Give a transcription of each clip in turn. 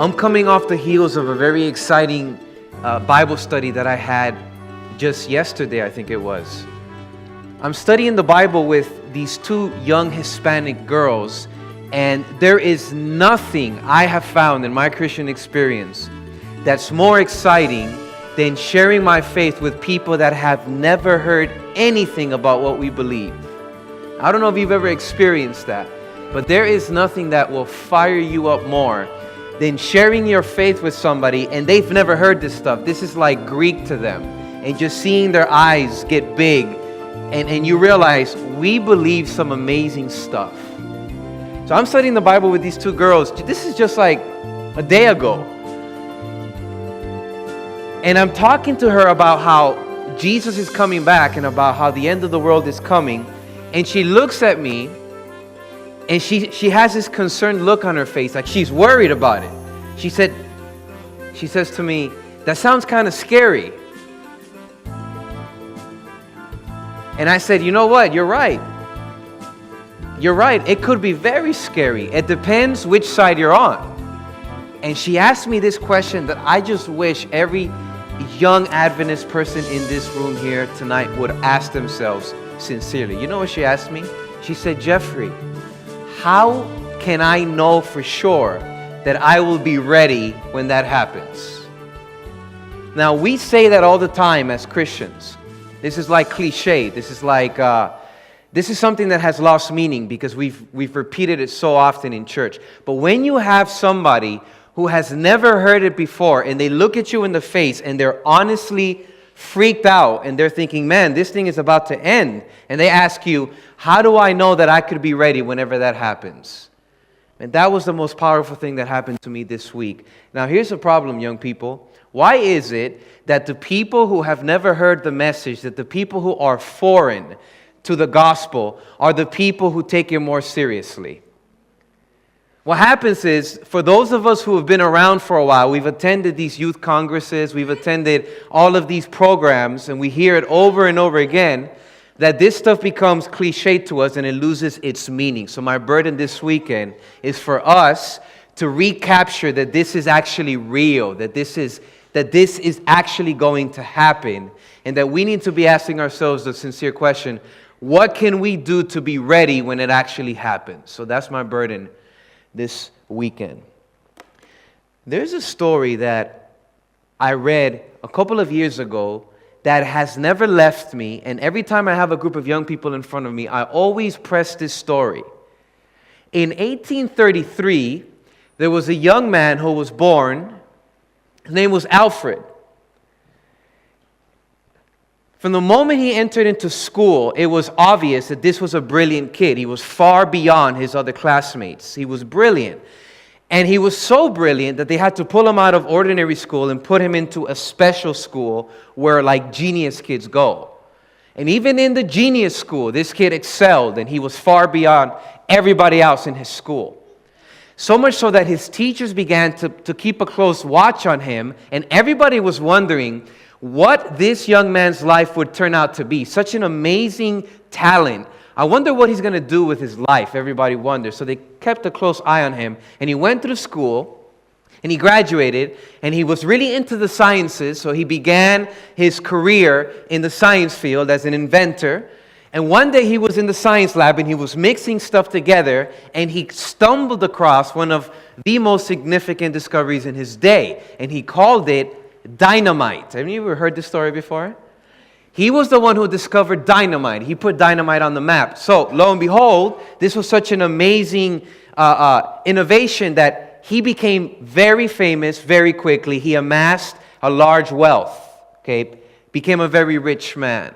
I'm coming off the heels of a very exciting Bible study that I had just yesterday, I think it was. I'm studying the Bible with these two young Hispanic girls, and there is nothing I have found in my Christian experience that's more exciting than sharing my faith with people that have never heard anything about what we believe. I don't know if you've ever experienced that, but there is nothing that will fire you up more than sharing your faith with somebody and they've never heard this stuff. This is like Greek to them. And just seeing their eyes get big and you realize we believe some amazing stuff. So I'm studying the Bible with these two girls. This is just like a day ago. And I'm talking to her about how Jesus is coming back and about how the end of the world is coming. And she looks at me and she has this concerned look on her face, like she's worried about it. She says to me, "That sounds kind of scary." And I said, "You know what? You're right. You're right. It could be very scary. It depends which side you're on." And she asked me this question that I just wish every young Adventist person in this room here tonight would ask themselves sincerely. You know what she asked me? She said, "Jeffrey, how can I know for sure that I will be ready when that happens?" Now, we say that all the time as Christians. This is like cliche. This is something that has lost meaning because we've repeated it so often in church. But when you have somebody who has never heard it before and they look at you in the face and they're honestly freaked out and they're thinking, "Man, this thing is about to end," and they ask you, "How do I know that I could be ready whenever that happens?" And that was the most powerful thing that happened to me this week. Now, here's the problem, young people. Why is it that the people who have never heard the message, that the people who are foreign to the gospel, are the people who take it more seriously? What happens is, for those of us who have been around for a while, we've attended these youth congresses, we've attended all of these programs, and we hear it over and over again, that this stuff becomes cliche to us and it loses its meaning. So my burden this weekend is for us to recapture that this is actually real, that this is actually going to happen, and that we need to be asking ourselves the sincere question, what can we do to be ready when it actually happens? So that's my burden this weekend. There's a story that I read a couple of years ago that has never left me, and every time I have a group of young people in front of me, I always press this story. In 1833, there was a young man who was born. His name was Alfred. From the moment he entered into school, it was obvious that this was a brilliant kid. He was far beyond his other classmates. He was brilliant. And he was so brilliant that they had to pull him out of ordinary school and put him into a special school where like genius kids go. And even in the genius school, this kid excelled and he was far beyond everybody else in his school. So much so that his teachers began to keep a close watch on him, and everybody was wondering what this young man's life would turn out to be. Such an amazing talent. I wonder what he's going to do with his life, everybody wondered. So they kept a close eye on him, and he went through school, and he graduated, and he was really into the sciences, so he began his career in the science field as an inventor. And one day he was in the science lab and he was mixing stuff together and he stumbled across one of the most significant discoveries in his day. And he called it dynamite. Have you ever heard this story before? He was the one who discovered dynamite. He put dynamite on the map. So lo and behold, this was such an amazing innovation that he became very famous very quickly. He amassed a large wealth, became a very rich man.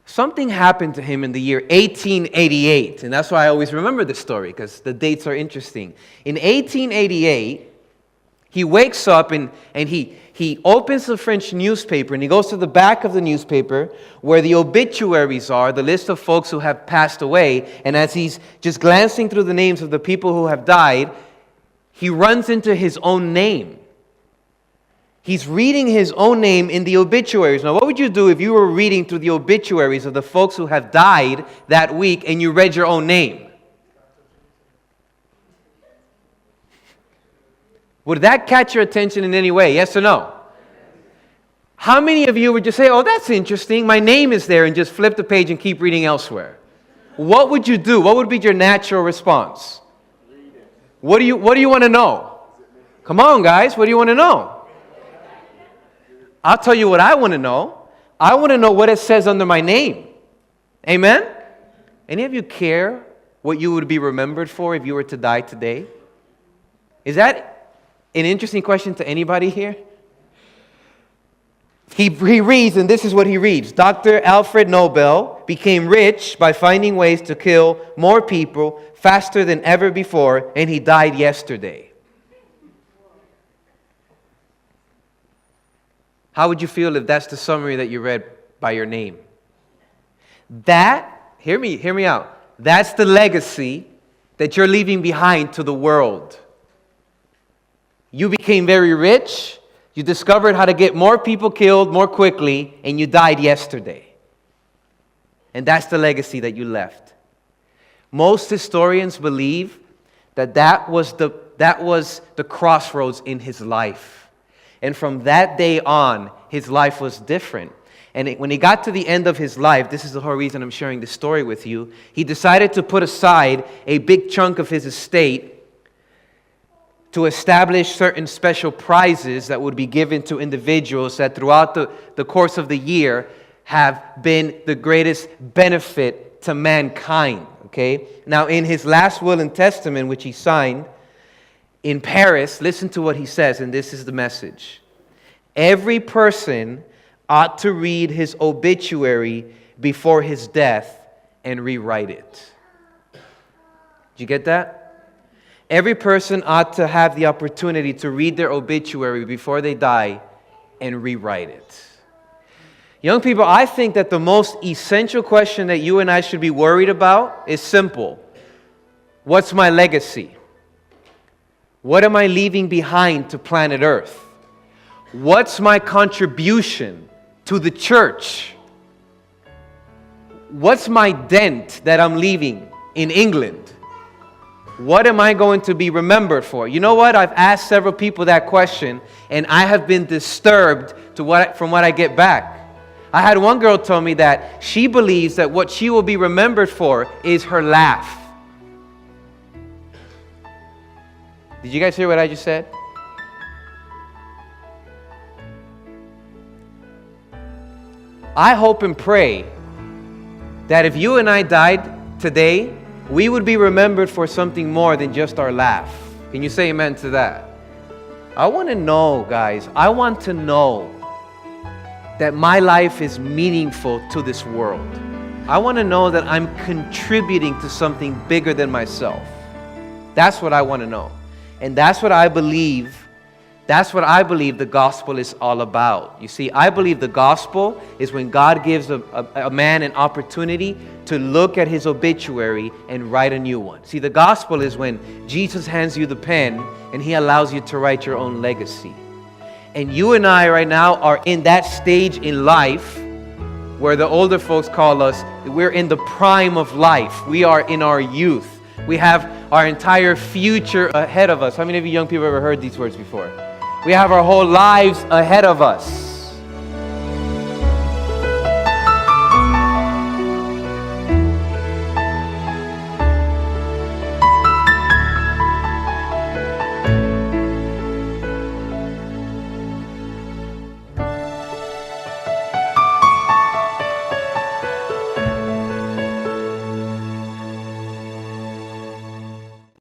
Something happened to him in the year 1888, and that's why I always remember this story, because the dates are interesting. In 1888, he wakes up and he opens the French newspaper, and he goes to the back of the newspaper where the obituaries are, the list of folks who have passed away, and as he's just glancing through the names of the people who have died, he runs into his own name. He's reading his own name in the obituaries. Now, what would you do if you were reading through the obituaries of the folks who have died that week and you read your own name? Would that catch your attention in any way? Yes or no? How many of you would just say, oh, that's interesting, my name is there, and just flip the page and keep reading elsewhere? What would you do? What would be your natural response? What do you want to know? Come on, guys, what do you want to know? I'll tell you what I want to know. I want to know what it says under my name. Amen? Any of you care what you would be remembered for if you were to die today? Is that an interesting question to anybody here? He reads, and this is what he reads. Dr. Alfred Nobel became rich by finding ways to kill more people faster than ever before, and he died yesterday. How would you feel if that's the summary that you read by your name? Hear me out. That's the legacy that you're leaving behind to the world. You became very rich. You discovered how to get more people killed more quickly, and you died yesterday. And that's the legacy that you left. Most historians believe that was the crossroads in his life. And from that day on, his life was different. And when he got to the end of his life, this is the whole reason I'm sharing this story with you, he decided to put aside a big chunk of his estate to establish certain special prizes that would be given to individuals that throughout the course of the year have been the greatest benefit to mankind. Okay? Now, in his last will and testament, which he signed in Paris, listen to what he says, and this is the message. Every person ought to read his obituary before his death and rewrite it. Did you get that? Every person ought to have the opportunity to read their obituary before they die and rewrite it. Young people, I think that the most essential question that you and I should be worried about is simple. What's my legacy? What am I leaving behind to planet Earth? What's my contribution to the church? What's my dent that I'm leaving in England? What am I going to be remembered for? You know what? I've asked several people that question, and I have been disturbed from what I get back. I had one girl tell me that she believes that what she will be remembered for is her laugh. Did you guys hear what I just said? I hope and pray that if you and I died today, we would be remembered for something more than just our laugh. Can you say amen to that? I want to know, guys, I want to know that my life is meaningful to this world. I want to know that I'm contributing to something bigger than myself. That's what I want to know. And that's what I believe the gospel is all about. You see, I believe the gospel is when God gives a man an opportunity to look at his obituary and write a new one. See, the gospel is when Jesus hands you the pen and he allows you to write your own legacy. And you and I right now are in that stage in life where the older folks call us, we're in the prime of life. We are in our youth. We have our entire future ahead of us. How many of you young people have ever heard these words before? We have our whole lives ahead of us.